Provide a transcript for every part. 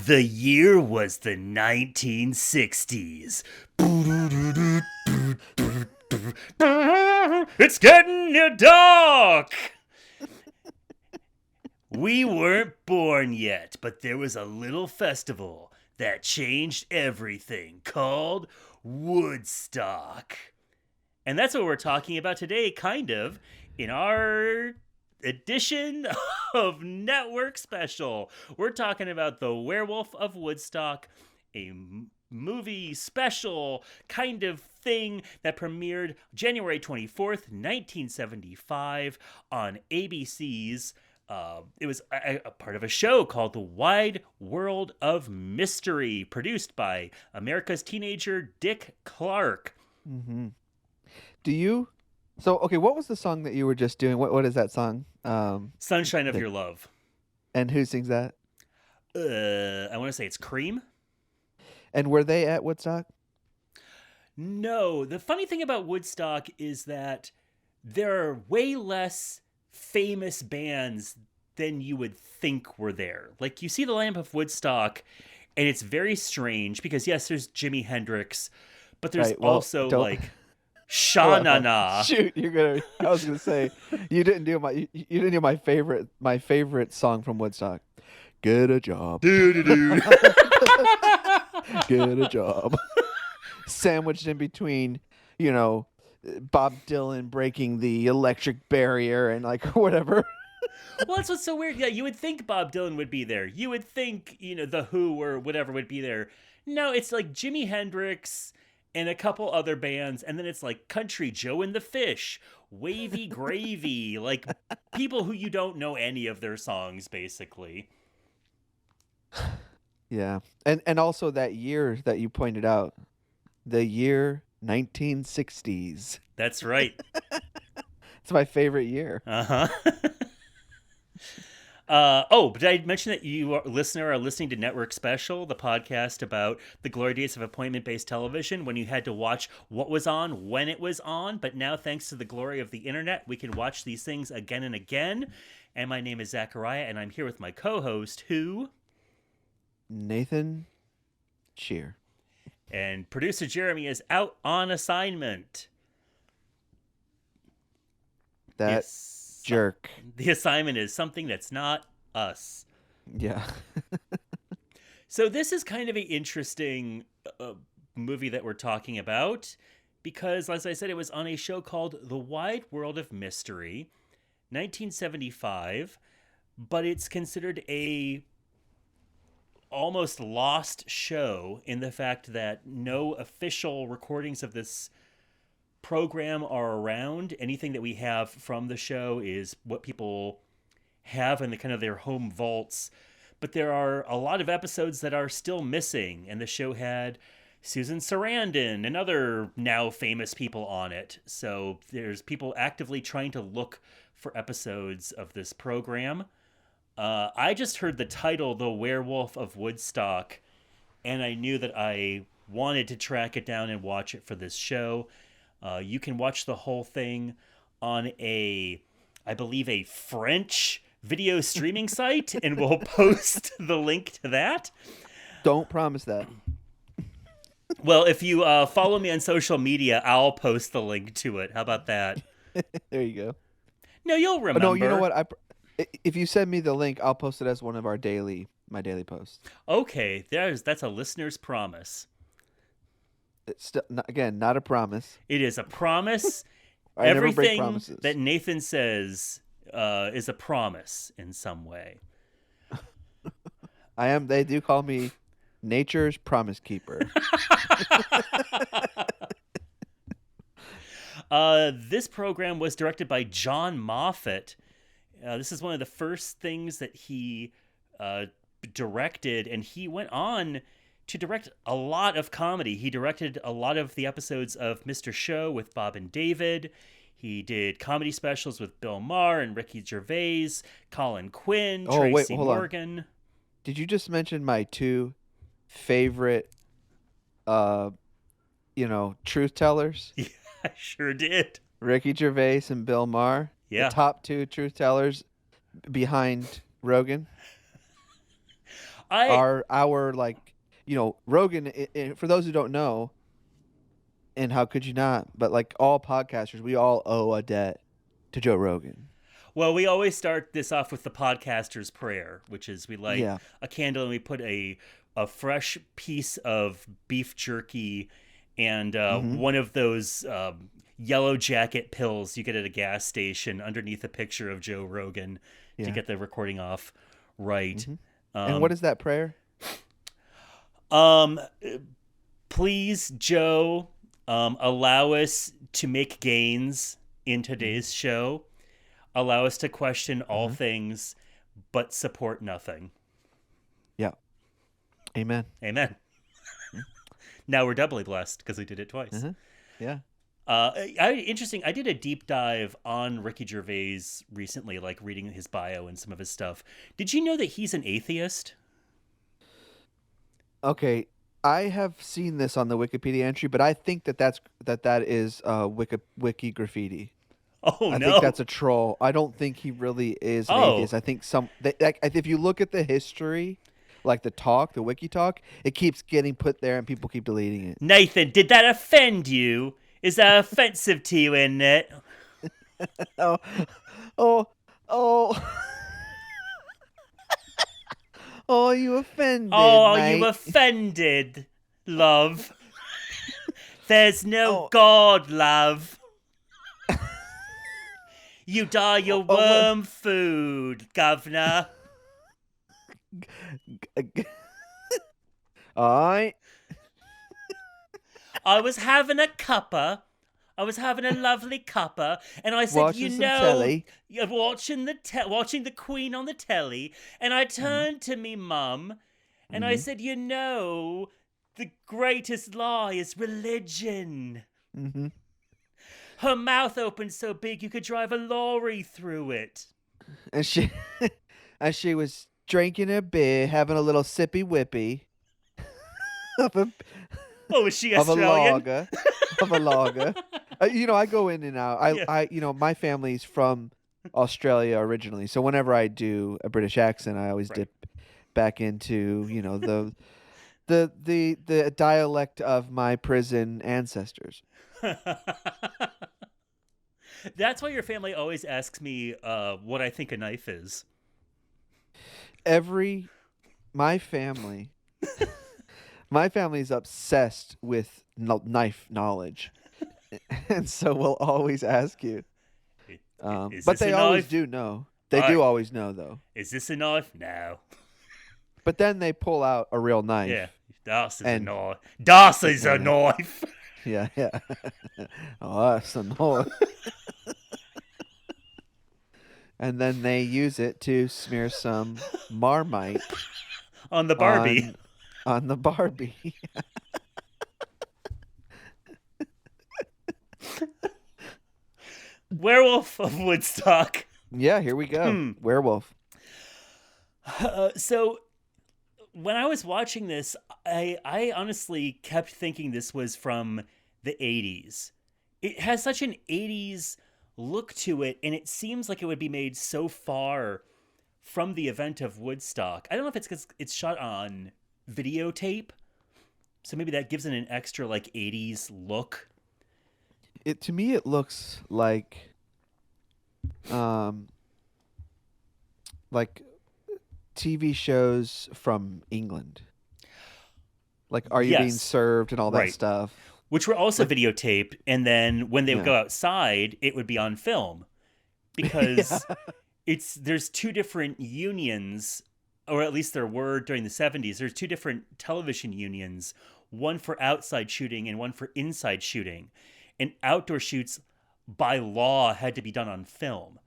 The year was the 1960s. It's getting dark. We weren't born yet, but there was a little festival that changed everything called Woodstock. And that's what we're talking about today, kind of, in our edition of Network Special. We're talking about the Werewolf of Woodstock, a movie special kind of thing that premiered January 24th, 1975 on ABC's it was a part of a show called The Wide World of Mystery, produced by America's teenager Dick Clark. Mm-hmm. Okay, what was the song that you were just doing? What is that song? Sunshine of Your Love. And who sings that? I want to say it's Cream. And were they at Woodstock? No. The funny thing about Woodstock is that there are way less famous bands than you would think were there. Like, you see the lineup of Woodstock, and it's very strange because, yes, there's Jimi Hendrix, but there's also like Sha-Na-Na. Shoot, I was gonna say you didn't do my favorite song from Woodstock. Get a job. Doo-doo-doo. Get a job. Sandwiched in between, Bob Dylan breaking the electric barrier and like whatever. Well, that's what's so weird. Yeah, you would think Bob Dylan would be there. You would think, The Who or whatever would be there. No, it's like Jimi Hendrix and a couple other bands, and then it's like Country Joe and the Fish, Wavy Gravy, like people who you don't know any of their songs, basically. Yeah, and also that year that you pointed out, the year 1960s. That's right. It's my favorite year. Uh-huh. But I mentioned that you, listener, are listening to Network Special, the podcast about the glory days of appointment-based television, when you had to watch what was on when it was on. But now, thanks to the glory of the internet, we can watch these things again and again. And my name is Zachariah, and I'm here with my co-host, who? Nathan Shear. And producer Jeremy is out on assignment. Jerk. The assignment is something that's not us. Yeah. So this is kind of an interesting movie that we're talking about because, as I said, it was on a show called The Wide World of Mystery, 1975, but it's considered a almost lost show in the fact that no official recordings of this program are around. Anything that we have from the show is what people have in the kind of their home vaults, but there are a lot of episodes that are still missing, and the show had Susan Sarandon and other now famous people on it, so there's people actively trying to look for episodes of this program. I just heard the title, The Werewolf of Woodstock, and I knew that I wanted to track it down and watch it for this show. You can watch the whole thing on I believe a French video streaming site, and we'll post the link to that. Don't promise that. Well, if you follow me on social media, I'll post the link to it. How about that? There you go. No, you'll remember. No, you know what? If you send me the link, I'll post it as one of my daily posts. Okay, that's a listener's promise. It's still, not a promise. It is a promise. I never break Everything promises. that Nathan says is a promise in some way. I am. They do call me nature's promise keeper. This program was directed by John Moffat. This is one of the first things that he directed, and he went on to direct a lot of comedy. He directed a lot of the episodes of Mr. Show with Bob and David. He did comedy specials with Bill Maher and Ricky Gervais, Colin Quinn, Tracy Morgan. On. Did you just mention my two favorite, truth tellers? Yeah, I sure did. Ricky Gervais and Bill Maher. Yeah. The top two truth tellers behind Rogan. I our like, Rogan. For those who don't know, and how could you not? But like all podcasters, we all owe a debt to Joe Rogan. Well, we always start this off with the podcaster's prayer, which is we light Yeah. a candle and we put a fresh piece of beef jerky and Mm-hmm. one of those yellow jacket pills you get at a gas station underneath a picture of Joe Rogan to Yeah. get the recording off right. Mm-hmm. And what Um, is that prayer? um, Please, Joe, allow us to make gains in Mm-hmm. today's show. Allow us to question all Uh-huh. things, but support nothing. Yeah. Amen. Amen. Now we're doubly blessed because we did it twice. Uh-huh. Yeah. Interesting. I did a deep dive on Ricky Gervais recently, like reading his bio and some of his stuff. Did you know that he's an atheist? Okay. I have seen this on the Wikipedia entry, but I think that is wiki graffiti. Oh I think that's no! a troll. I don't think he really is an Oh, atheist. I think like, if you look at the history, like the wiki talk, it keeps getting put there and people keep deleting it. Nathan, did that offend you? Is that offensive to you, isn't it? Oh, oh, oh, oh! You offended, Oh, are you mate. offended, love? There's no Oh, God, love. You die your oh, what? worm food, governor. All right. I was having a cuppa. I was having a lovely cuppa, and I said, Watching some telly. you're watching watching the Queen on the telly, and I Mm-hmm. turned to me mum, and I Mm-hmm. said, the greatest lie is religion. Mm-hmm. Her mouth opened so big you could drive a lorry through it. And she, and she was drinking a beer, having a little sippy whippy of a Oh, was she of a Australian? lager, of a lager. I go in and out. Yeah, My family's from Australia originally, so whenever I do a British accent, I always right. dip back into the dialect of my prison ancestors. That's why your family always asks me what I think a knife is. Every my family, my family's obsessed with knife knowledge, and so we'll always ask you. Is But this a they always knife? do know. They All do right. always know though. Is this a knife? No. But then they pull out a real Yeah. knife, Das is a and knife. Das is a yeah, knife. yeah, yeah. Oh, that's a knife. And then they use it to smear some Marmite On the Barbie. on the Barbie. Werewolf of Woodstock. Yeah, here we go. Werewolf. So when I was watching this, I honestly kept thinking this was from the 80s. It has such an 80s look to it, and it seems like it would be made so far from the event of Woodstock. I don't know if it's because it's shot on videotape, so maybe that gives it an extra like 80s look. It to me it looks um like TV shows from England. Like Are You Being Yes, Served and all that right. stuff. Which were also Like videotaped, and then when they would yeah. go outside, it would be on film Yeah. because there's two different unions, or at least there were during the 70s. There's two different television unions, one for outside shooting and one for inside shooting. And outdoor shoots by law had to be done on film.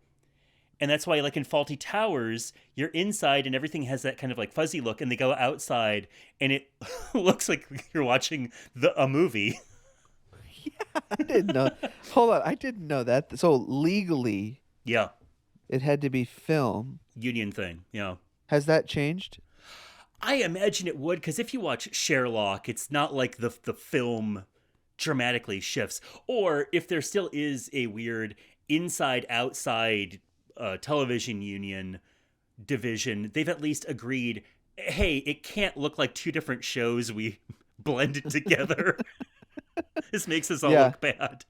And that's why, like in Faulty Towers, you're inside and everything has that kind of like fuzzy look, and they go outside and it looks like you're watching a movie. I didn't know. Hold on, I didn't know that. So legally Yeah, it had to be film. union thing. Yeah. Has that changed? I imagine it would, because if you watch Sherlock, it's not like the film dramatically shifts. Or if there still is a weird inside outside television union division, they've at least agreed hey, it can't look like two different shows we blended together. This makes us all Yeah. look bad.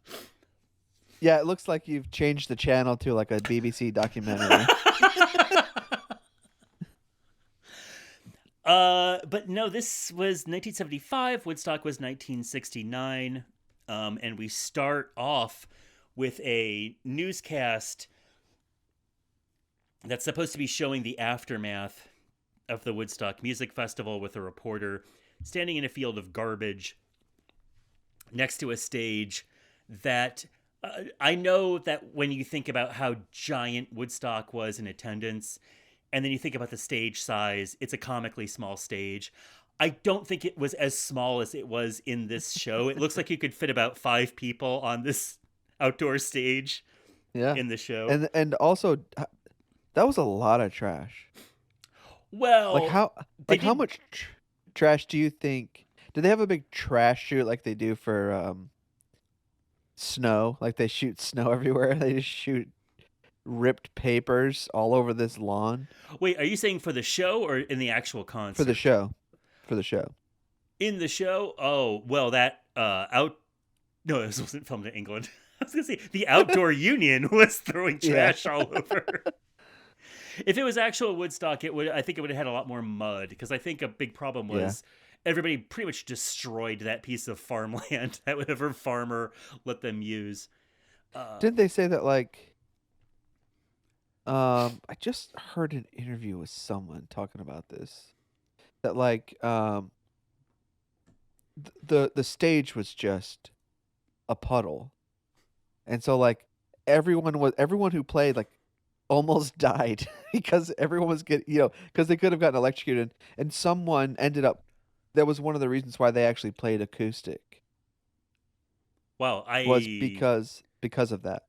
Yeah, it looks like you've changed the channel to like a BBC documentary. But no, this was 1975. Woodstock was 1969. And we start off with a newscast that's supposed to be showing the aftermath of the Woodstock Music Festival, with a reporter standing in a field of garbage next to a stage that I know that when you think about how giant Woodstock was in attendance, and then you think about the stage size, it's a comically small stage. I don't think it was as small as it was in this show. It looks like you could fit about 5 people on this outdoor stage Yeah. in the show. And also that was a lot of trash. Like Well, how they how did. much trash do you think? Do they have a big trash shoot like they do for snow? Like they shoot snow everywhere. They just shoot ripped papers all over this lawn Wait, are you saying for the show or in the actual for the concert? show. For the show. In the show? Oh, well, that out. No, this wasn't filmed in England. I was gonna say the outdoor union was throwing Yeah. trash all over. If it was actual Woodstock, it would. I think it would have had a lot more mud, because I think a big problem Yeah. was everybody pretty much destroyed that piece of farmland that whatever farmer let them use. Didn't they say that like I just heard an interview with someone talking about this that like the stage was just a puddle. And so like everyone who played like almost died because everyone was getting, because they could have gotten electrocuted, and someone ended up that was one of the reasons why they actually played acoustic Wow, was I because of that.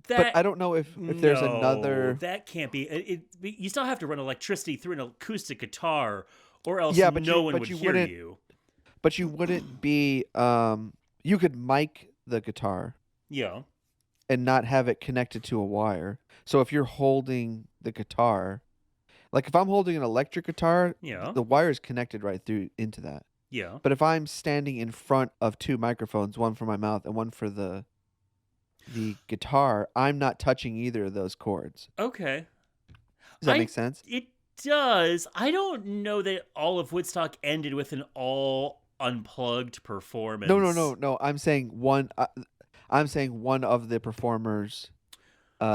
But that I don't know if there's no, another. that can't be. You still have to run electricity through an acoustic guitar, or else Yeah, no one would you hear wouldn't you. but you wouldn't be you could mic the guitar Yeah, and not have it connected to a wire. So if you're holding the guitar, like if I'm holding an electric guitar, yeah, the wire is connected right through into that. yeah. But if I'm standing in front of two microphones, one for my mouth and one for the guitar, I'm not touching either of those cords. Okay. Does that make I sense? It does. I don't know that all of Woodstock ended with an all unplugged No, no, no, performance. no. I'm saying one of the performers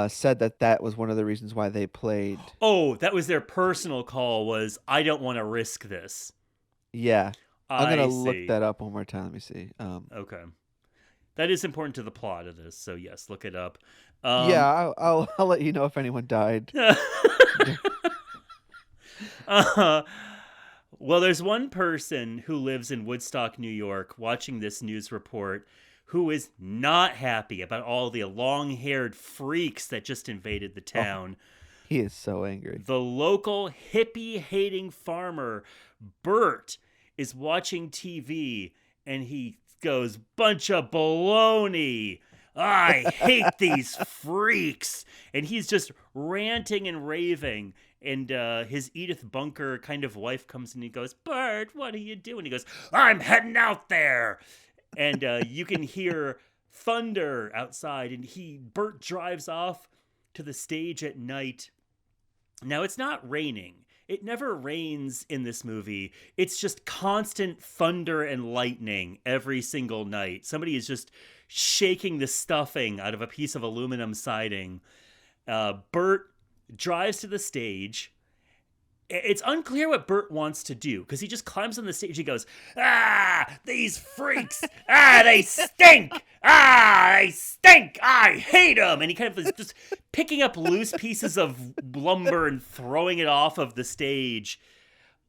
said that was one of the reasons why they played. Oh, that was their personal call, was I don't want to risk this. Yeah. I'm I gonna look see. that up one more time. Let me see. Okay. That is important to the plot of this, so yes, look it up. Yeah, Um I'll let you know if anyone died. uh, well, there's one person who lives in Woodstock, New York, watching this news report, who is not happy about all the long-haired freaks that just invaded the Oh, town. he is so angry. The local hippie-hating farmer, Bert, is watching TV, and he goes, "Bunch of baloney. I hate these freaks." And he's just ranting and raving. And his Edith Bunker kind of wife comes in and he goes, "Bert, what are you doing?" He goes, "I'm heading out there." And you can hear thunder outside. And Bert drives off to the stage at night. Now, it's not raining. It never rains in this movie. It's just constant thunder and lightning every single night. Somebody is just shaking the stuffing out of a piece of aluminum siding. Bert drives to the stage. It's unclear what Bert wants to do, because he just climbs on the stage. He goes, "Ah, these freaks! Ah, they stink! Ah, they stink! I hate them!" And he kind of is just picking up loose pieces of lumber and throwing it off of the stage.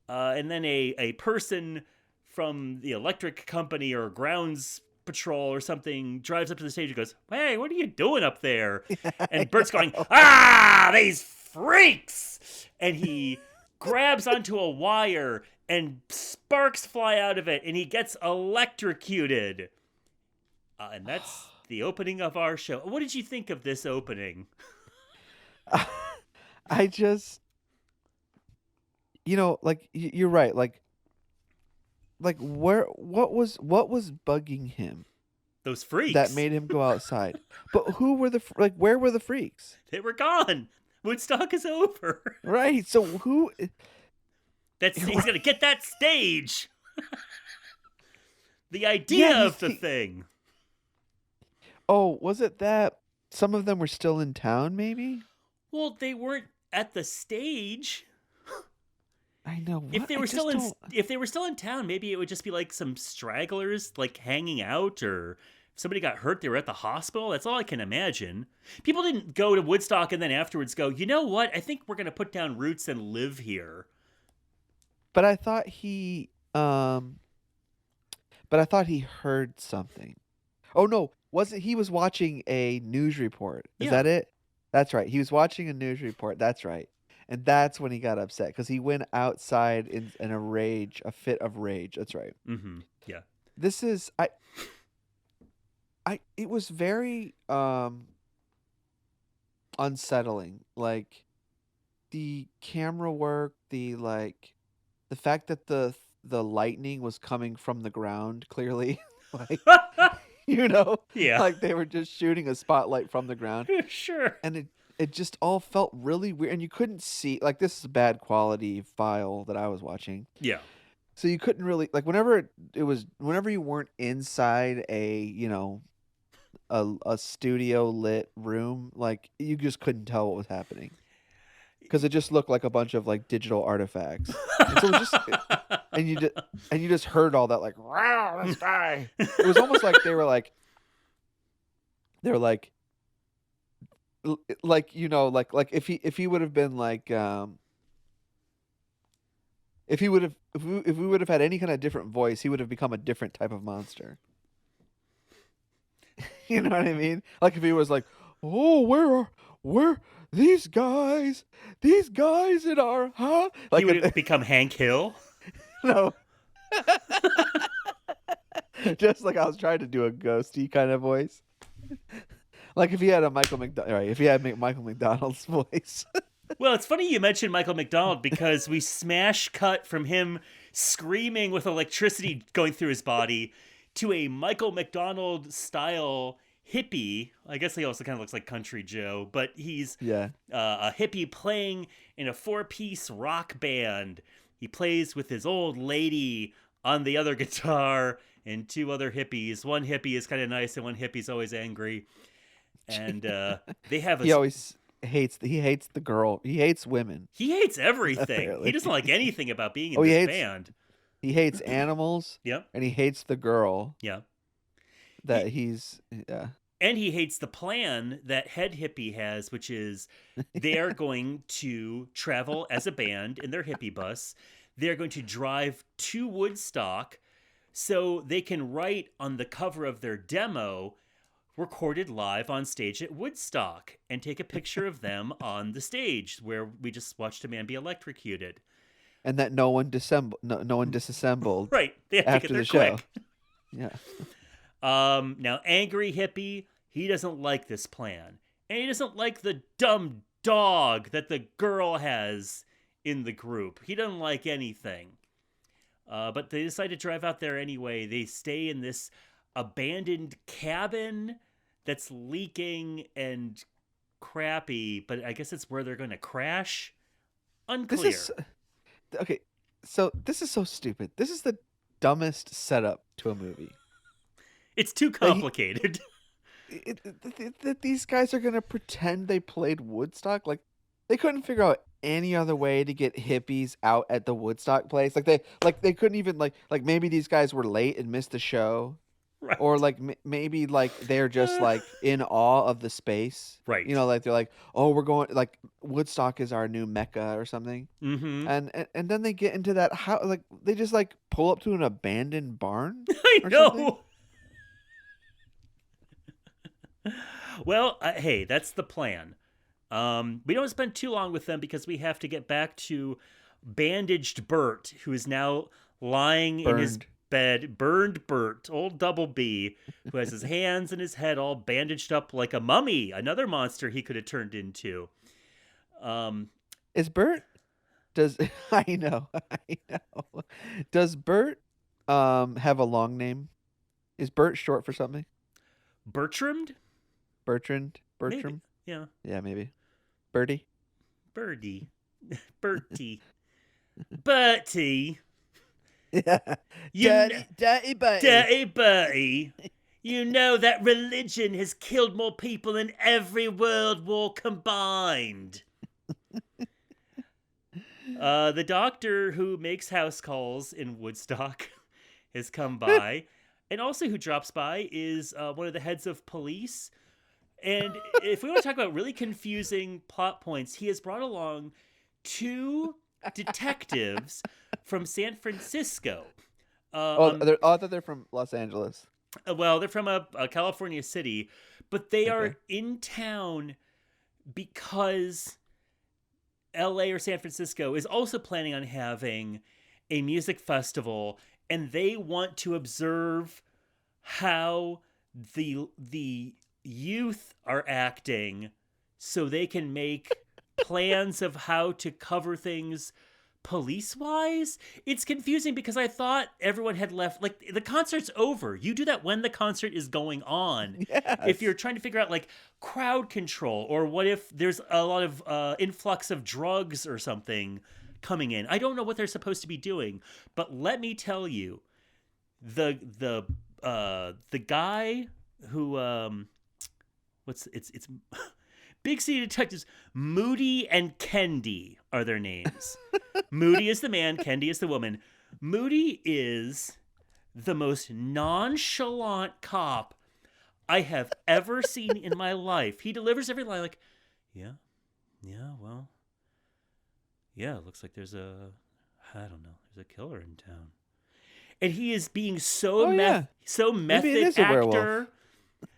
And then a person from the electric company or grounds patrol or something drives up to the stage and goes, "Hey, what are you doing up there?" I And Bert's going, know. "Ah, these freaks!" And he grabs onto a wire and sparks fly out of it, and he gets electrocuted. And that's the opening of our show. What did you think of this opening? I just, like you're right. Like what was bugging him Those that freaks. made him go outside? But who were where were the freaks? They were gone. Woodstock is over. Right. So who? He's gonna get that stage. The Yeah, idea of the thing. Oh, was it that some of them were still in town? Maybe. Well, they weren't at the stage. I know. If What? they I were just still in don't. if they were still in town, maybe it would just be like some stragglers like hanging out, or if somebody got hurt, they were at the hospital. That's all I can imagine. People didn't go to Woodstock and then afterwards go, you know what? I think we're gonna put down roots and live here. But I thought he. But I thought he heard something. Oh no! Was it he was watching a news report? Is Yeah. that it? That's right. He was watching a news report. That's right. And that's when he got upset because he went outside in a rage, a fit of rage. That's right. Mm-hmm. Yeah. This is I it was very unsettling. Like the camera work, the fact that the lightning was coming from the ground clearly. Like you know, Yeah. like they were just shooting a spotlight from the ground. Sure. And it just all felt really weird, and you couldn't see, like, this is a bad quality file that I was watching, Yeah. so you couldn't really, like, whenever you weren't inside a studio lit room, like, you just couldn't tell what was happening because it just looked like a bunch of, like, digital artifacts. And so it was just and you just heard all that, like, "Wow, this guy." It was almost like they were like like if he would have been like if we would have had any kind of different voice, he would have become a different type of monster. You know what I mean? Like if he was like, "Oh, where these guys in our like He would have become Hank Hill. no, just like I was trying to do a ghosty kind of voice. Like if he had a if he had Michael McDonald's voice. Well, it's funny you mentioned Michael McDonald because we smash cut from him screaming with electricity going through his body to a Michael McDonald style hippie. I guess he also kind of looks like Country Joe, but he's Yeah. a hippie playing in a 4-piece rock band. He plays with his old lady on the other guitar and 2 other hippies. One hippie is kind of nice and one hippie's always angry. And they have He always hates the girl. He hates women. he hates everything. Apparently. He doesn't like anything about being in he this hates band. he hates animals. Yep. And he hates the girl Yeah. that he's yeah. And he hates the plan that Head Hippie has, which is they are going to travel as a band in their hippie bus. They're going to drive to Woodstock so they can write on the cover of their demo, recorded live on stage at Woodstock, and take a picture of them on the stage where we just watched a man be electrocuted. And that no one disassembled Right. They have to after get there the show. quick. Yeah. Now, Angry Hippie, he doesn't like this plan. And he doesn't like the dumb dog that the girl has in the group. He doesn't like anything. But they decide to drive out there anyway. They stay in this abandoned cabin that's leaking and crappy, but I guess it's where they're going to crash. Unclear. Okay, so this is so stupid. This is the dumbest setup to a movie. It's too complicated. That these guys are gonna pretend they played Woodstock. Like they couldn't figure out any other way to get hippies out at the Woodstock place. Like they couldn't even like maybe these guys were late and missed the show. Right. Or like maybe like they're just like in awe of the space. Right. You know, like they're like, oh, we're going like Woodstock is our new Mecca or something. Mm-hmm. And then they get into that how like they just like pull up to an abandoned barn. I or know. something? Well, hey, that's the plan. We don't spend too long with them because we have to get back to bandaged Bert, who is now lying in his bed. Burned Bert, old Double B, who has his hands and his head all bandaged up like a mummy, another monster he could have turned into. Is Bert? Does I know? I know. Does Bert have a long name? Is Bert short for something? Bertrammed? Bertrand? Maybe. Bertram? Yeah. Yeah, maybe. Bertie? Birdie. Bertie. Bertie. Yeah. You Dirty Bertie. dirty Bertie. You know that religion has killed more people than every world war combined. The doctor who makes house calls in Woodstock has come by. And also who drops by is one of the heads of police. And if we want to talk about really confusing plot points, he has brought along two detectives from San Francisco. I thought they're from Los Angeles. Well, they're from a California city, but they Okay. are in town because LA or San Francisco is also planning on having a music festival, and they want to observe how the youth are acting so they can make plans of how to cover things police wise. It's confusing because I thought everyone had left. Like, the concert's over. You do that when the concert is going on. Yes. If you're trying to figure out like crowd control, or what if there's a lot of influx of drugs or something coming in. I don't know what they're supposed to be doing, but let me tell you, the guy who it's Big City Detectives, Moody and Kendi are their names. Moody is the man, Kendi is the woman. Moody is the most nonchalant cop I have ever seen in my life. He delivers every line like, yeah, well, yeah, it looks like there's a killer in town. And he is being so so Maybe it method is a werewolf. actor.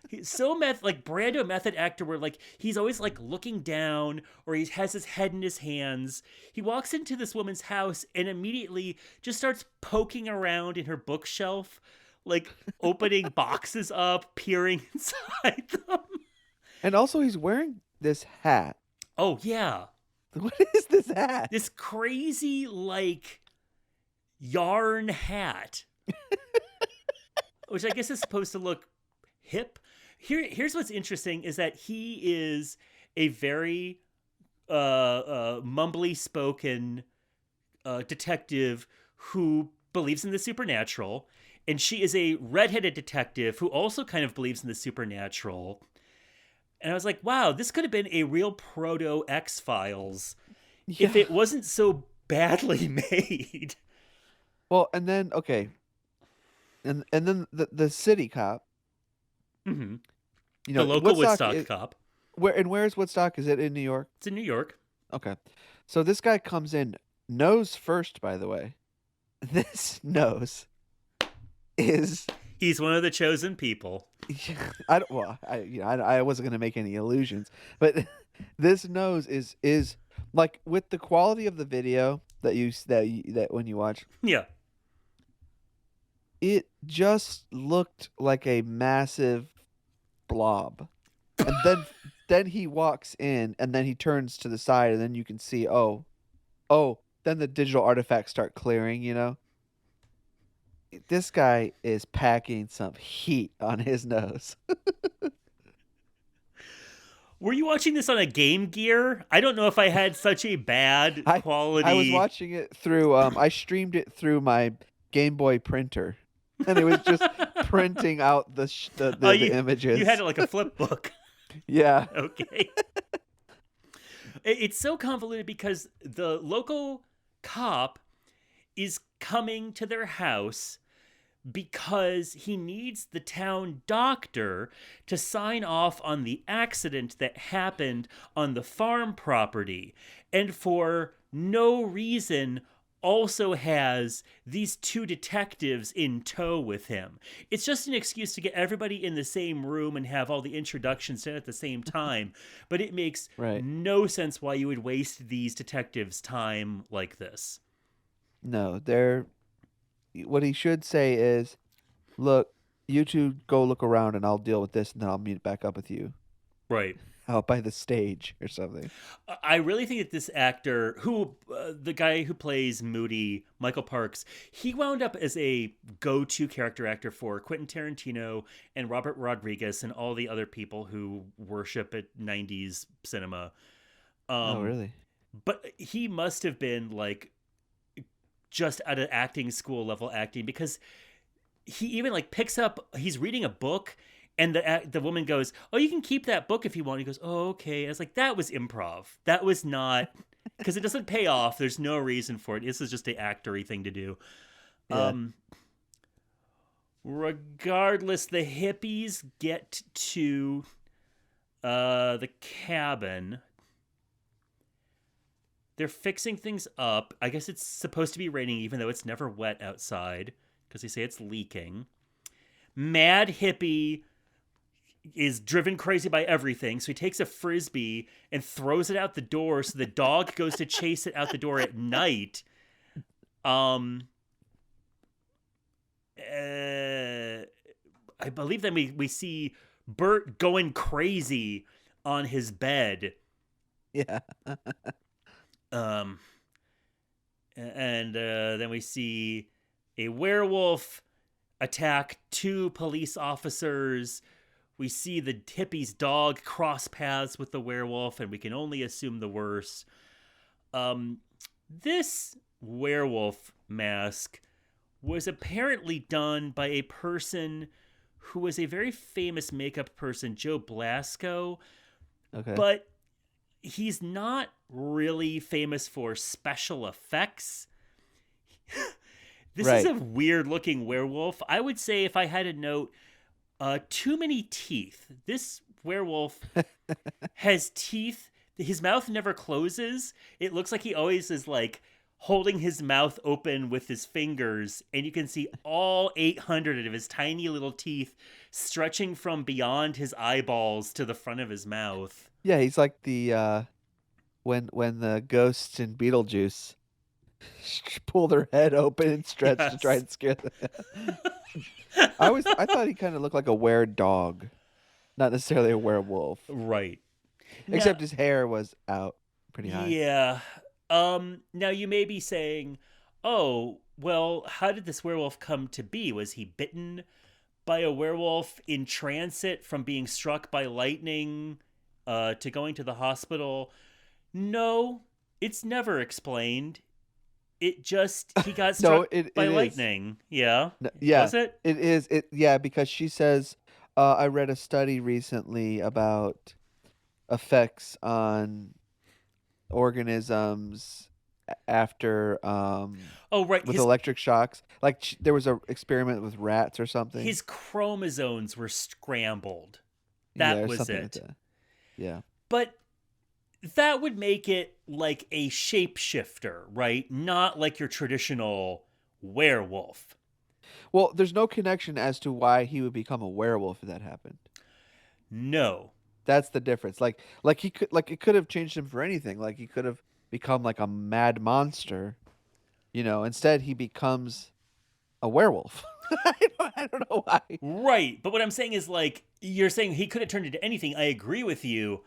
He's so like Brando method actor, where like he's always like looking down, or he has his head in his hands. He walks into this woman's house and immediately just starts poking around in her bookshelf, like opening boxes up, peering inside them. And also, he's wearing this hat. Oh yeah, What is this hat? this crazy like yarn hat, which I guess is supposed to look hip. Here's what's interesting is that he is a very mumbly spoken detective who believes in the supernatural, and she is a redheaded detective who also kind of believes in the supernatural. And I was like, wow, this could have been a real proto X-Files if it wasn't so badly made. Well, and then okay, and then the city cop. Mm-hmm. You know, The local Woodstock Woodstock cop. Where's Woodstock? Is it in New York? It's in New York. Okay, so this guy comes in nose first. By the way, this nose is. He's one of the chosen people. I don't. Well, I wasn't gonna make any illusions, but this nose is like with the quality of the video that when you watch, Yeah. it just looked like a massive blob, and then he walks in, and then he turns to the side, and then you can see then the digital artifacts start clearing. You know, this guy is packing some heat on his nose. Were you watching this on a Game Gear? I don't know if I had such a bad quality. I was watching it through. I streamed it through my Game Boy printer, and it was just printing out the images. You had it like a flip book. Yeah. Okay. It's so convoluted because the local cop is coming to their house because he needs the town doctor to sign off on the accident that happened on the farm property, and for no reason also has these two detectives in tow with him. It's just an excuse to get everybody in the same room and have all the introductions done at the same time, but it makes no sense why you would waste these detectives' time like this. No, what he should say is, look, you two go look around and I'll deal with this, and then I'll meet back up with you. Right. out by the stage or something. I really think that this actor, the guy who plays Moody, Michael Parks, he wound up as a go-to character actor for Quentin Tarantino and Robert Rodriguez and all the other people who worship at 90s cinema. Oh, Um, really? but he must have been like just at an acting school level acting, because he even like picks up, he's reading a book, and the woman goes, "Oh, you can keep that book if you want." He goes, "Oh, okay." I was like, that was improv. That was not, because it doesn't pay off. There's no reason for it. This is just a actory thing to do. Yeah. Regardless, the hippies get to the cabin. They're fixing things up. I guess it's supposed to be raining, even though it's never wet outside, because they say it's leaking. Mad hippie is driven crazy by everything, so he takes a frisbee and throws it out the door, so the dog goes to chase it out the door at night. I believe then we see Bert going crazy on his bed. Yeah. And then we see a werewolf attack 2 police officers. We see the hippie's dog cross paths with the werewolf, and we can only assume the worst. This werewolf mask was apparently done by a person who was a very famous makeup person, Joe Blasco. Okay. But he's not really famous for special effects. This is Right. a weird looking werewolf. I would say, if I had a note, too many teeth. This werewolf has teeth. His mouth never closes. It looks like he always is like holding his mouth open with his fingers, and you can see all 800 of his tiny little teeth stretching from beyond his eyeballs to the front of his mouth. Yeah, he's like the when the ghosts in Beetlejuice pull their head open and stretch to try Yes. and scare them. I thought he kind of looked like a were-dog, not necessarily a werewolf. Right. Except his hair was out pretty high. Yeah. Now you may be saying, "Oh, well, how did this werewolf come to be? Was he bitten by a werewolf in transit from being struck by lightning to going to the hospital?" No, it's never explained. It just, he got No, struck it by is. lightning. Yeah. Yeah, Was it? it is. Yeah, because she says, I read a study recently about effects on organisms after Oh, right. with electric shocks. Like there was a experiment with rats or something. His chromosomes were scrambled. Yeah, That or was something it. like that. Yeah. But that would make it like a shapeshifter, right? Not like your traditional werewolf. Well, there's no connection as to why he would become a werewolf if that happened. No. That's the difference. Like he could, like it could have changed him for anything. Like he could have become like a mad monster. Instead he becomes a werewolf. I don't know why. Right. But what I'm saying is, like, you're saying he could have turned into anything. I agree with you.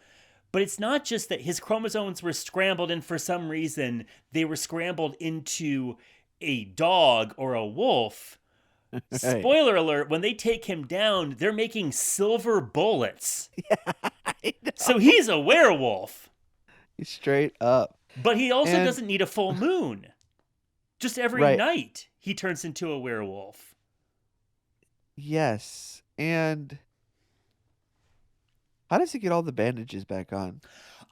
But it's not just that his chromosomes were scrambled, and for some reason they were scrambled into a dog or a wolf. Right. Spoiler alert, when they take him down, they're making silver bullets. I know. So he's a werewolf. Straight up. But he also And- doesn't need a full moon. Just every Right. night he turns into a werewolf. Yes. And how does he get all the bandages back on?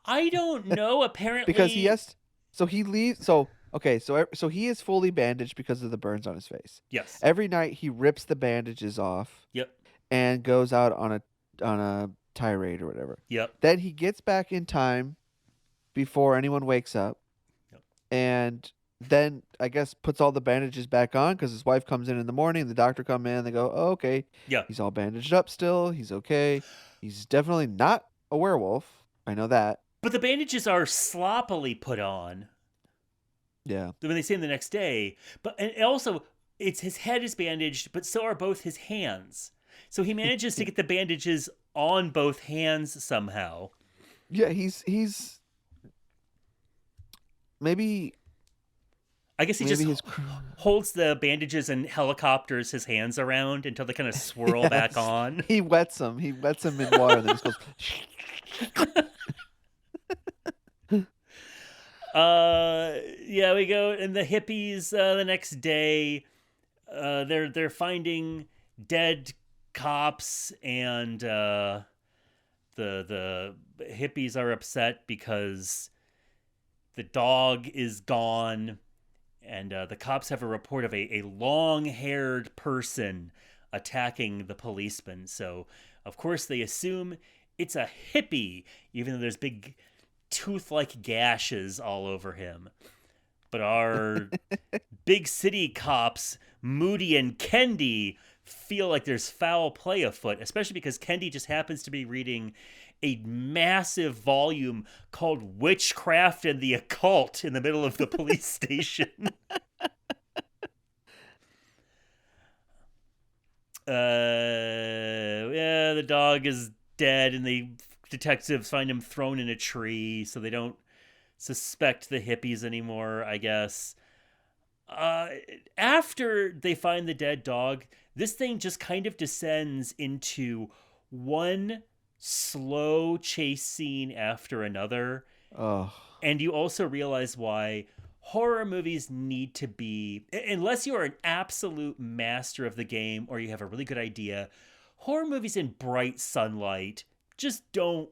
I don't know. Apparently, Because he has. So he leaves. So okay. So he is fully bandaged because of the burns on his face. Yes. Every night he rips the bandages off Yep. and goes out on a tirade or whatever. Yep. Then he gets back in time before anyone wakes up. Yep. And then I guess puts all the bandages back on because his wife comes in the morning. The doctor come in. They go, oh, okay. Yeah. He's all bandaged up still. He's okay. He's definitely not a werewolf. I know that. But the bandages are sloppily put on Yeah. when they see him the next day. And also, it's his head is bandaged, but so are both his hands. So he manages to get the bandages on both hands somehow. Yeah, he's maybe I guess he just maybe his holds the bandages and helicopters his hands around until they kind of swirl back yes, on. he wets him. He wets him in water, and then just goes. Yeah, we go, and the hippies the next day, they're finding dead cops, and the hippies are upset because the dog is gone, and the cops have a report of a long-haired person attacking the policeman. So of course they assume it's a hippie, even though there's big tooth-like gashes all over him. But our big city cops, Moody and Kendi, feel like there's foul play afoot, especially because Kendi just happens to be reading a massive volume called Witchcraft and the Occult in the middle of the police station. Yeah, the dog is dead, and the detectives find him thrown in a tree, so they don't suspect the hippies anymore, I guess. Uh, After they find the dead dog, this thing just kind of descends into one slow chase scene after another. Oh, And you also realize why horror movies need to be, unless you are an absolute master of the game or you have a really good idea, horror movies in bright sunlight just don't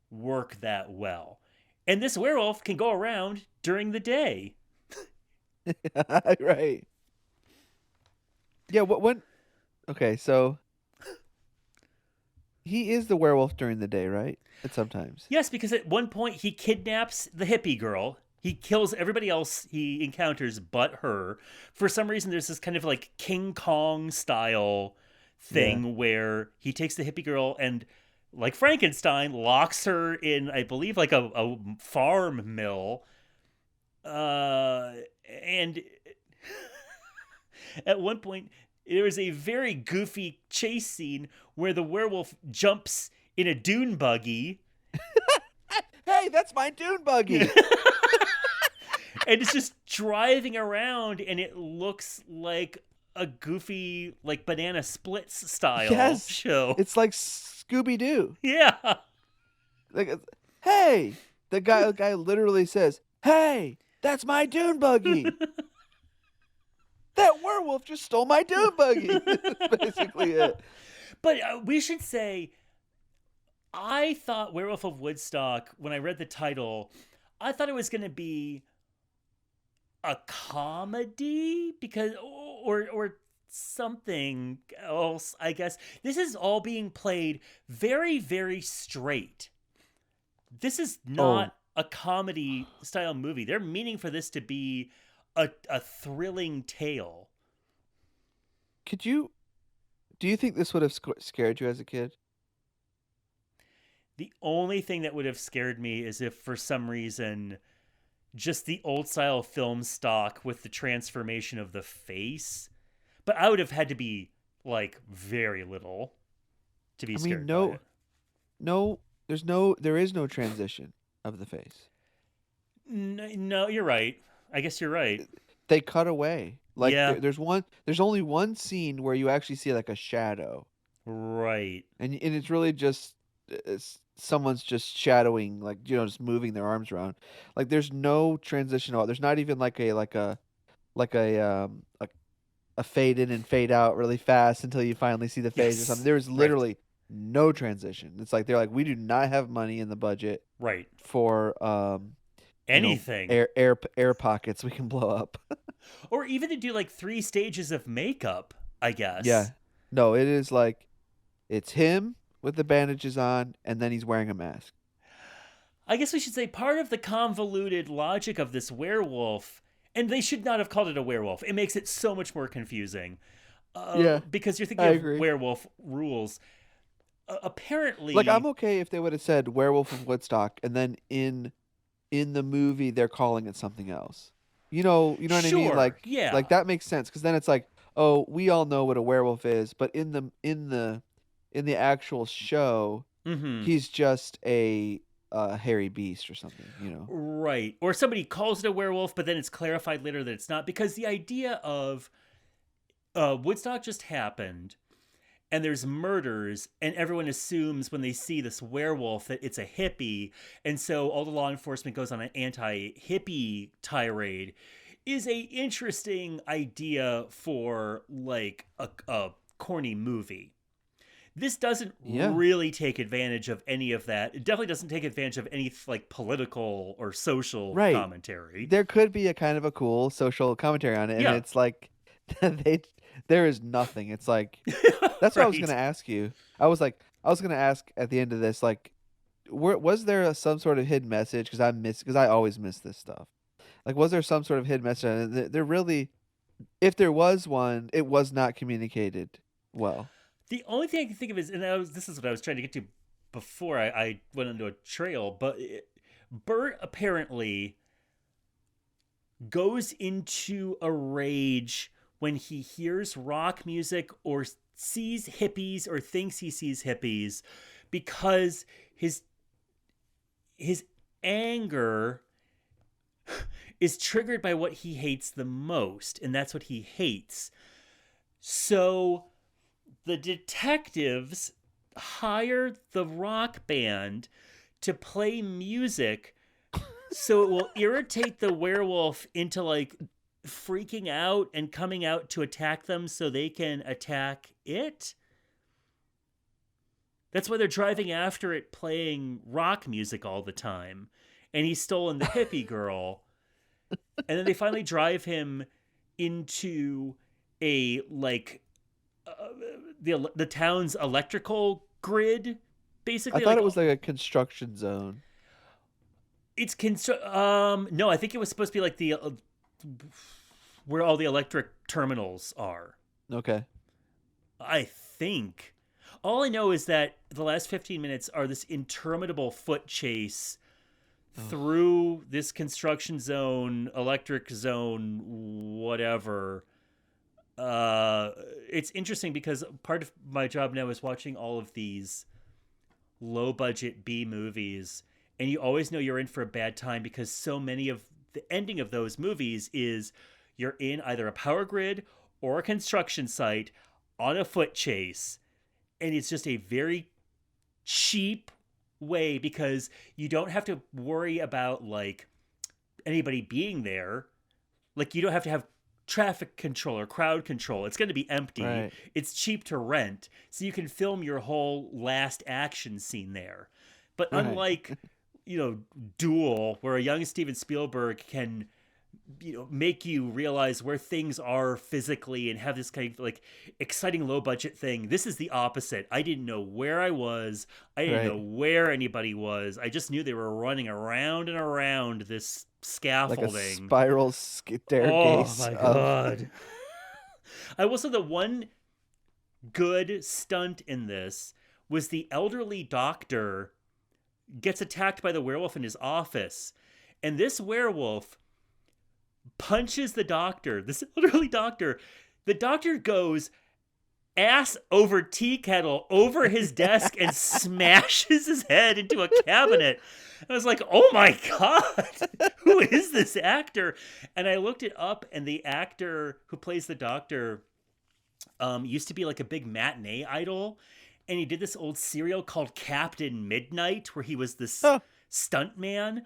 work that well. And this werewolf can go around during the day. right. Yeah. What? When? Okay, so he is the werewolf during the day, right? At sometimes. Yes, because at one point he kidnaps the hippie girl. He kills everybody else he encounters but her. For some reason, there's this kind of like King Kong style Yeah. thing where he takes the hippie girl and, like Frankenstein, locks her in, I believe, like a farm mill. And at one point, there is a very goofy chase scene where the werewolf jumps in a dune buggy. Hey, that's my dune buggy. And it's just driving around, and it looks like a goofy, like Banana Splits style Yes, show. it's like Scooby Doo. Yeah. Like, hey, the guy literally says, "Hey, that's my dune buggy." That werewolf just stole my dune buggy. That's basically it. But we should say, I thought Werewolf of Woodstock, when I read the title, I thought it was going to be a comedy because or something else, I guess. This is all being played very, very straight. This is Oh, not a comedy style movie. They're meaning for this to be a thrilling tale. could you? Do you think this would have scared you as a kid? The only thing that would have scared me is if for some reason just the old style film stock with the transformation of the face. But I would have had to be like very little to be I mean, scared by no, it. no. There is no transition of the face. No, you're right. I guess you're right. They cut away. Like Yeah, there's only one scene where you actually see like a shadow, right. and it's really just someone's just shadowing, like just moving their arms around. Like there's no transition at all. There's not even like a fade in and fade out really fast until you finally see the face or something. Yes, There's right, literally no transition. It's like they're like, we do not have money in the budget right. for Anything. air pockets we can blow up. Or even to do like 3 stages of makeup, I Yeah. guess. No, it is like it's him with the bandages on and then he's wearing a mask. I guess we should say part of the convoluted logic of this werewolf, and they should not have called it a werewolf. It makes it so much more confusing. Yeah, Because you're I thinking of agree. werewolf rules. Like I'm Apparently, okay if they would have said Werewolf of Woodstock and then in the movie they're calling it something else. You know what I mean? sure, Like yeah. that makes sense because then it's like, oh, we all know what a werewolf is, but in the actual show, Mm-hmm. he's just hairy beast or something, Right. Or somebody calls it a werewolf, but then it's clarified later that it's not, because the idea of Woodstock just happened and there's murders, and everyone assumes when they see this werewolf that it's a hippie, and so all the law enforcement goes on an anti-hippie tirade, is a interesting idea for like a corny movie. This doesn't Yeah. really take advantage of any of that. It definitely doesn't take advantage of any like political or social Right. commentary. There could be a kind of a cool social commentary on it, and Yeah. it's like they there is nothing. It's like that's what I was Right. gonna ask you. I was gonna ask at the end of this, like, was there some sort of hidden message? Because I always miss this stuff. Like, was there some sort of hidden message? And there really, if there was one, it was not communicated well. The only thing I can think of is, and this is what I was trying to get to before I went into a trail, but Bert apparently goes into a rage when he hears rock music or sees hippies or thinks he sees hippies, because his anger is triggered by what he hates the most, and that's what he hates. So the detectives hire the rock band to play music so it will irritate the werewolf into like freaking out and coming out to attack them so they can attack it. That's why they're driving after it playing rock music all the time. And he's stolen the hippie girl. And then they finally drive him into a like the town's electrical grid, I basically. thought Like it was like a construction zone. it's no, I think it was supposed to be like the where all the electric terminals are. Okay. I think. All I know is that the last 15 minutes are this interminable foot chase through this construction zone, electric zone, whatever. It's interesting because part of my job now is watching all of these low budget B movies, and you always know you're in for a bad time because so many of the ending of those movies is you're in either a power grid or a construction site on a foot chase, and it's just a very cheap way because you don't have to worry about like anybody being there. Like you don't have to have traffic control or crowd control. It's going to be empty. Right. It's cheap to rent, so you can film your whole last action scene there. But Right. unlike, Duel, where a young Steven Spielberg can, make you realize where things are physically and have this kind of like exciting low budget thing. This is the opposite. I didn't know where I was. I didn't know where anybody was. I just knew they were running around and around this scaffolding. Like a spiral Oh staircase. my god. I will say the one good stunt in this was the elderly doctor gets attacked by the werewolf in his office, and this werewolf punches the doctor, this elderly doctor. The doctor goes ass over tea kettle over his desk and smashes his head into a cabinet. I was like, oh my god, who is this actor? And I looked it up, and the actor who plays the doctor used to be like a big matinee idol, and he did this old serial called Captain Midnight where he was this stunt man.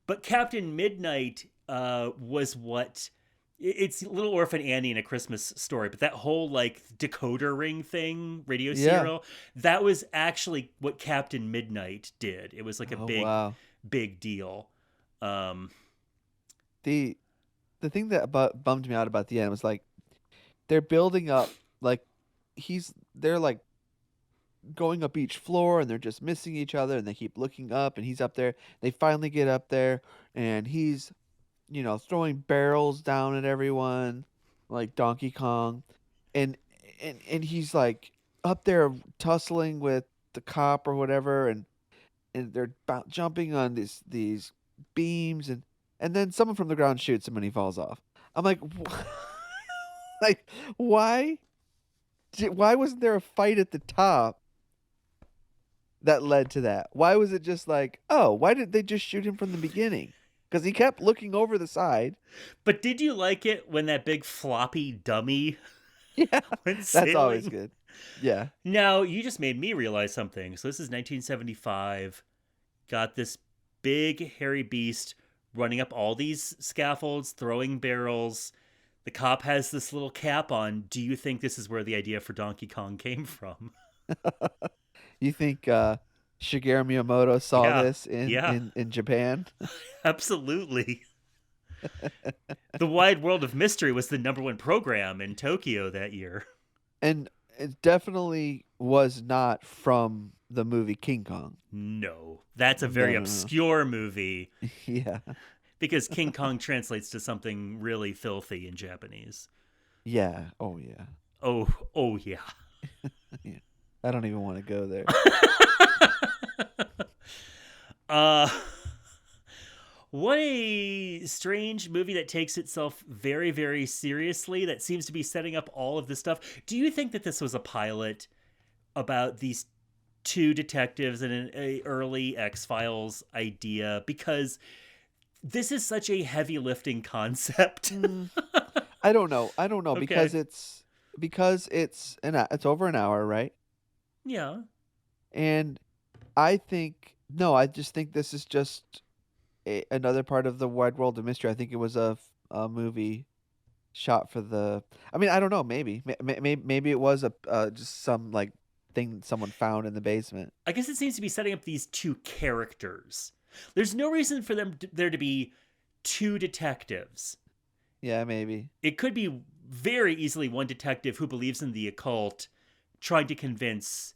But Captain Midnight was what it's Little Orphan Annie in A Christmas Story, but that whole like decoder ring thing, radio serial, that was actually what Captain Midnight did. It was like a big deal. The thing that bummed me out about the end was like they're building up, like they're like going up each floor and they're just missing each other and they keep looking up and he's up there. They finally get up there and he's throwing barrels down at everyone like Donkey Kong, and he's like up there tussling with the cop or whatever, and they're jumping on these beams, and then someone from the ground shoots him and he falls off. I'm like, like why wasn't there a fight at the top that led to that? Why was it just like, oh, why did they just shoot him from the beginning? Because he kept looking over the side. But did you like it when that big floppy dummy Yeah, went that's always sailing? good. Yeah. Now, you just made me realize something. So this is 1975. Got this big hairy beast running up all these scaffolds, throwing barrels. The cop has this little cap on. Do you think this is where the idea for Donkey Kong came from? You think Shigeru Miyamoto saw Yeah, this in, yeah, in, in Japan? absolutely. The Wide World of Mystery was the #1 program in Tokyo that year. And it definitely was not from the movie King Kong. No, that's a No, very no, no. obscure movie Yeah. because King Kong translates to something really filthy in Japanese. Yeah. Oh, yeah. Oh, oh yeah. Yeah. I don't even want to go there. uh What a strange movie that takes itself very, very seriously, that seems to be setting up all of this stuff. Do you think that this was a pilot about these two detectives and an early X-Files idea? Because this is such a heavy lifting concept. I don't know. I don't know Okay. because it's over an hour, right? Yeah. And I think no, I just think this is just another part of the Wide World of Mystery. I think it was a movie shot for the. I mean, I don't know. Maybe it was a just some like thing someone found in the basement. I guess it seems to be setting up these two characters. There's no reason for there to be two detectives. Yeah, maybe. It could be very easily one detective who believes in the occult trying to convince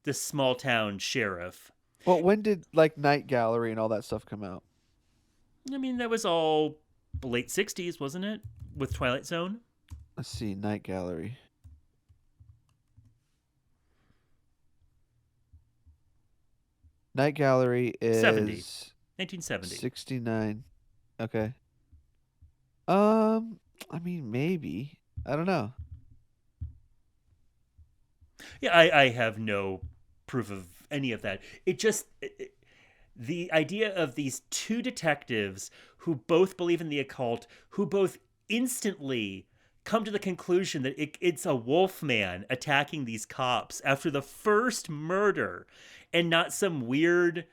this small town sheriff. Well, when did like Night Gallery and all that stuff come out? I mean, that was all late 60s, wasn't it? With Twilight Zone? Let's see, Night Gallery. Night Gallery 70. is 1970. 69. Okay. I mean, maybe. I don't know. Yeah, I have no proof of any of that. The idea of these two detectives who both believe in the occult, who both instantly come to the conclusion that it's a wolf man attacking these cops after the first murder and not some weird,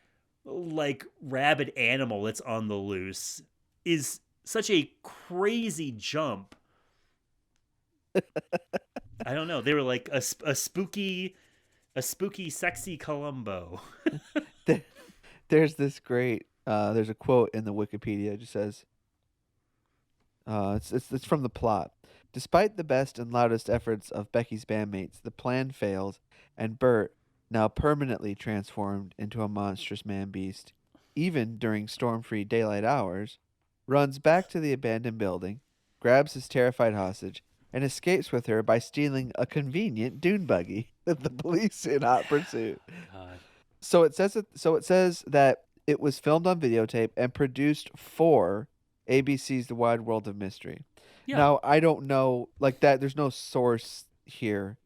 like, rabid animal that's on the loose is such a crazy jump. I don't know. They were like a spooky, sexy Columbo. There's this great there's a quote in the Wikipedia. It just says it's from the plot. Despite the best and loudest efforts of Becky's bandmates, the plan fails, and Bert, now permanently transformed into a monstrous man-beast, even during storm-free daylight hours, runs back to the abandoned building, grabs his terrified hostage, and escapes with her by stealing a convenient dune buggy with the police in hot pursuit. God. So it says that it was filmed on videotape and produced for ABC's The Wide World of Mystery. Yeah. Now, I don't know like that there's no source here,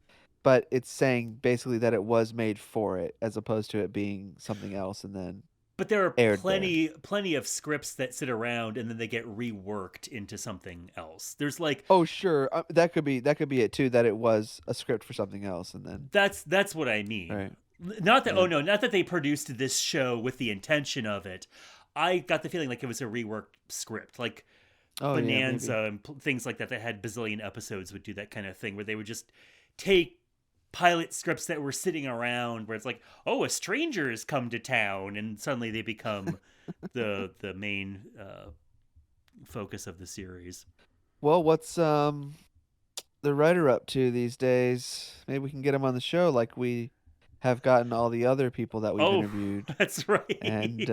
but it's saying basically that it was made for it as opposed to it being something else and then But there are aired there. plenty of scripts that sit around and then they get reworked into something else. There's like Oh, sure. That could be it too that it was a script for something else and then that's what I mean. right. Not that Yeah. not that they produced this show with the intention of it. I got the feeling like it was a reworked script, like Oh, yeah, maybe. Bonanza and things like that had bazillion episodes would do that kind of thing where they would just take pilot scripts that were sitting around where it's like, oh, a stranger has come to town, and suddenly they become the main focus of the series. Well, what's the writer up to these days? Maybe we can get him on the show like we have gotten all the other people that we've Oh, interviewed. that's right. And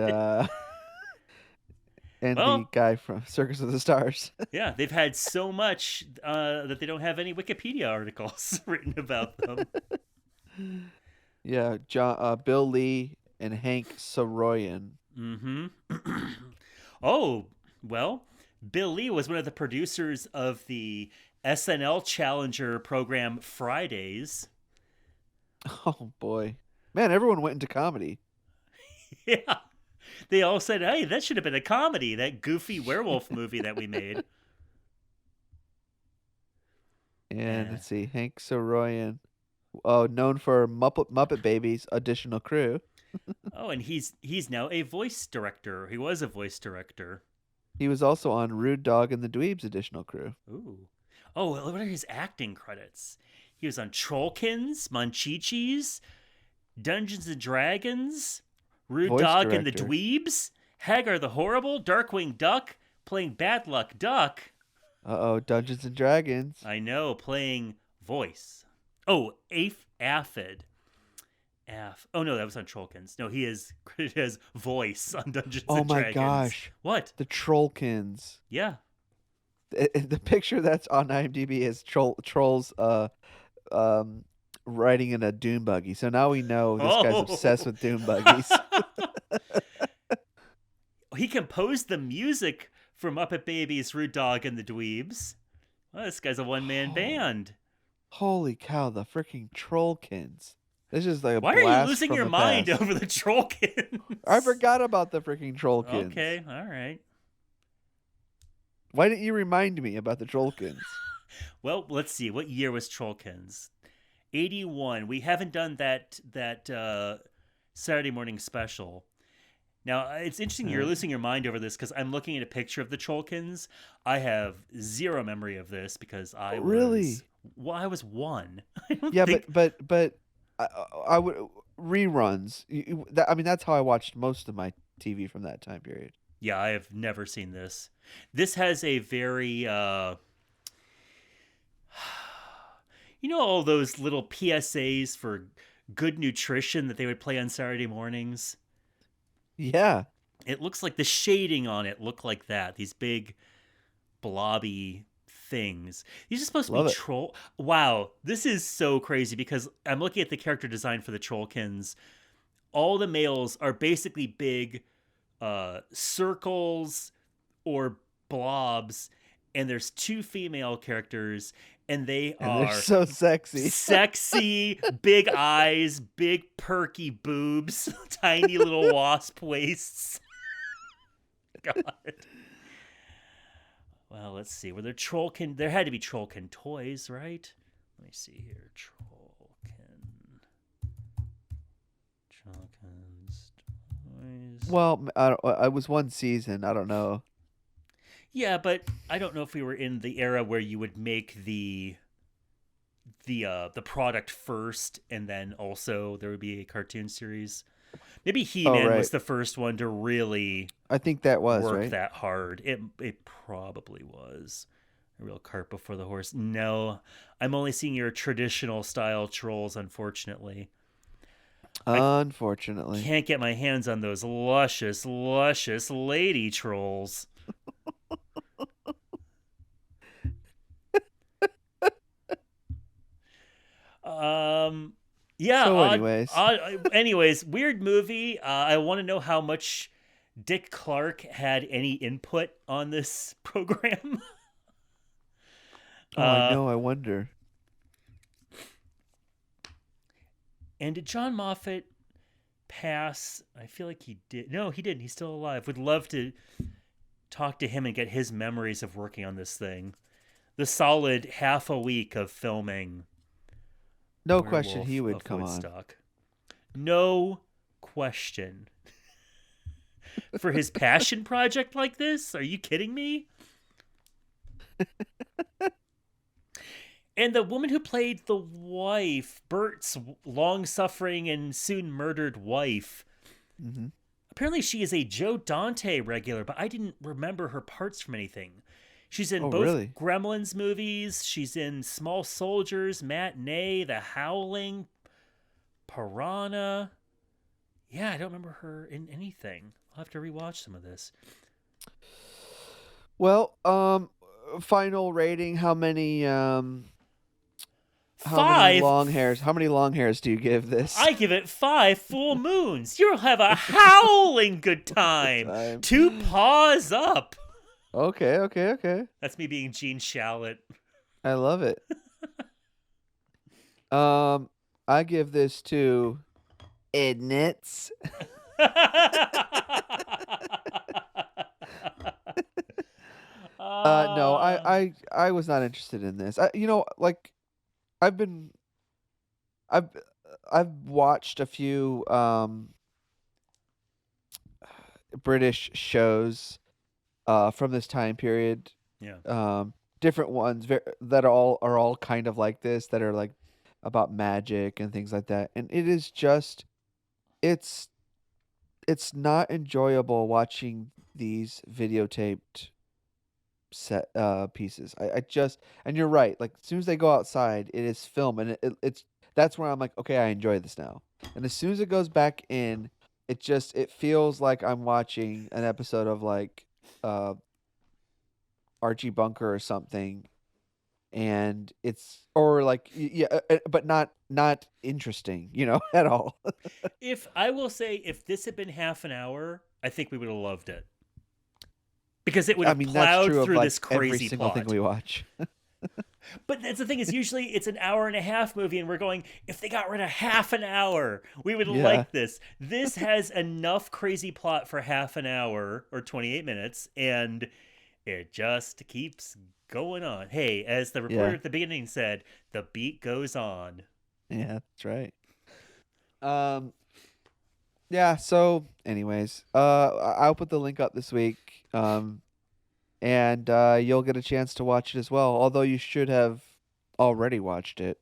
and the Well, guy from Circus of the Stars. yeah, they've had so much that they don't have any Wikipedia articles written about them. Yeah, Bill Lee and Hank Saroyan. Mm-hmm. Oh, well, Bill Lee was one of the producers of the SNL Challenger program Fridays. Oh boy. Man, everyone went into comedy. Yeah. They all said, hey, that should have been a comedy, that goofy werewolf movie that we made. And Eh. let's see, Hank Saroyan, known for Muppet Babies additional crew. Oh, and he's now a voice director. He was a voice director. He was also on Rude Dog and the Dweebs additional crew. Ooh. Oh, what are his acting credits? He was on Trollkins, Monchichis, Dungeons and Dragons, Rude Voice Dog and the director. Dweebs, Hagar the Horrible, Darkwing Duck, playing Bad Luck Duck. Dungeons and Dragons. I know, playing voice. Oh, Aphid. Oh no, that was on Trollkins. No, he is credited as voice on Dungeons Oh and my Dragons. gosh. What? The Trollkins. Yeah. The picture that's on IMDb is trolls riding in a dune buggy. So now we know this guy's obsessed with dune buggies. He composed the music for Muppet Babies, Rude Dog, and the Dweebs. Well, this guy's a one-man band. Holy cow, the freaking Trollkins. This is like a Why are blast you losing from your the mind past. over the Trollkins? I forgot about the freaking Trollkins. Okay, all right. Why didn't you remind me about the Trollkins? Well, let's see. What year was Trollkins? 81. We haven't done that Saturday morning special. Now, it's interesting you're losing your mind over this because I'm looking at a picture of the Trollkins. I have zero memory of this because I was one. Yeah, but I would reruns. That's how I watched most of my TV from that time period. Yeah, I have never seen this. This has a very all those little PSAs for good nutrition that they would play on Saturday mornings? Yeah. It looks like the shading on it looked like that. These big blobby things. These are supposed to be troll. Wow, this is so crazy because I'm looking at the character design for the Trollkins. All the males are basically big circles or blobs, and there's two female characters, and they're so sexy. Sexy, big eyes, big perky boobs, tiny little wasp waists. God. Well, let's see. Were there Trollkin? There had to be Trollkin toys, right? Let me see here. Trollkins toys. Well, I was one season. I don't know. Yeah, but I don't know if we were in the era where you would make the product first, and then also there would be a cartoon series. Maybe He-Man was the first one to really, I think that was work right? that hard. It probably was a real cart before the horse. No, I'm only seeing your traditional style trolls, unfortunately. Unfortunately, I can't get my hands on those luscious, luscious lady trolls. Yeah. So anyways, weird movie. I want to know how much Dick Clark had any input on this program. I know. I wonder. And did John Moffat pass? I feel like he did. No, he didn't. He's still alive. Would love to talk to him and get his memories of working on this thing. The solid half a week of filming. No question he would come Woodstock. On. No question. For his passion project like this? Are you kidding me? And the woman who played the wife, Bert's long-suffering and soon murdered wife, apparently she is a Joe Dante regular, but I didn't remember her parts from anything. She's in both Gremlins movies. She's in Small Soldiers, Matinee, The Howling, Piranha. Yeah, I don't remember her in anything. I'll have to rewatch some of this. Well, final rating, how many 5. How many long hairs do you give this? I give it 5 full moons. You'll have a howling good time. 2 paws up. Okay. That's me being Gene Shalit. I love it. I give this to Idnits. No, I was not interested in this. Like I've been I've I've watched a few British shows from this time period. Yeah. Different ones that are all kind of like this, that are like about magic and things like that. And it is just it's not enjoyable watching these videotaped set pieces. I just, and you're right, like as soon as they go outside, it is film, and it's that's where I'm like, okay, I enjoy this now. And as soon as it goes back in, it feels like I'm watching an episode of like uh Archie Bunker or something, and it's, or like but not interesting, at all. If I will say, if this had been half an hour, I think we would have loved it. Because it would I have mean, that's plowed true of through like this every crazy single plot. thing we watch. But that's the thing, is usually it's an hour and a half movie, and we're going, if they got rid of half an hour, we would Yeah. like this. This has enough crazy plot for half an hour or 28 minutes, and it just keeps going on. Hey, as the reporter Yeah. at the beginning said, the beat goes on. Yeah, that's right. Yeah, so anyways, I'll put the link up this week. And you'll get a chance to watch it as well, although you should have already watched it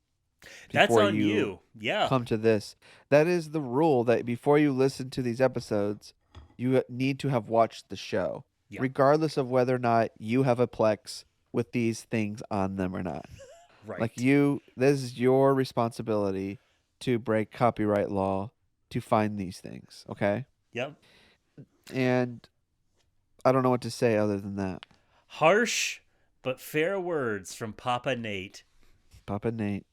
That's before on you. Yeah. come to this. That is the rule, that before you listen to these episodes, you need to have watched the show, Yeah. regardless of whether or not you have a Plex with these things on them or not. Right. Like this is your responsibility to break copyright law to find these things, okay? Yep. And I don't know what to say other than that. Harsh but fair words from Papa Nate. Papa Nate.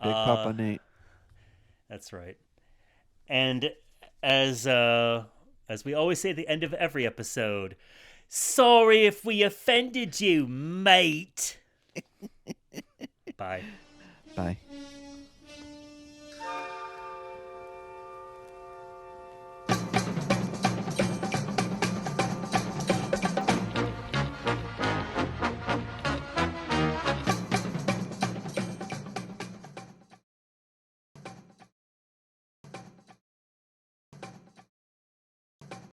Big Papa Nate. That's right. And as we always say at the end of every episode, sorry if we offended you, mate. Bye. Bye.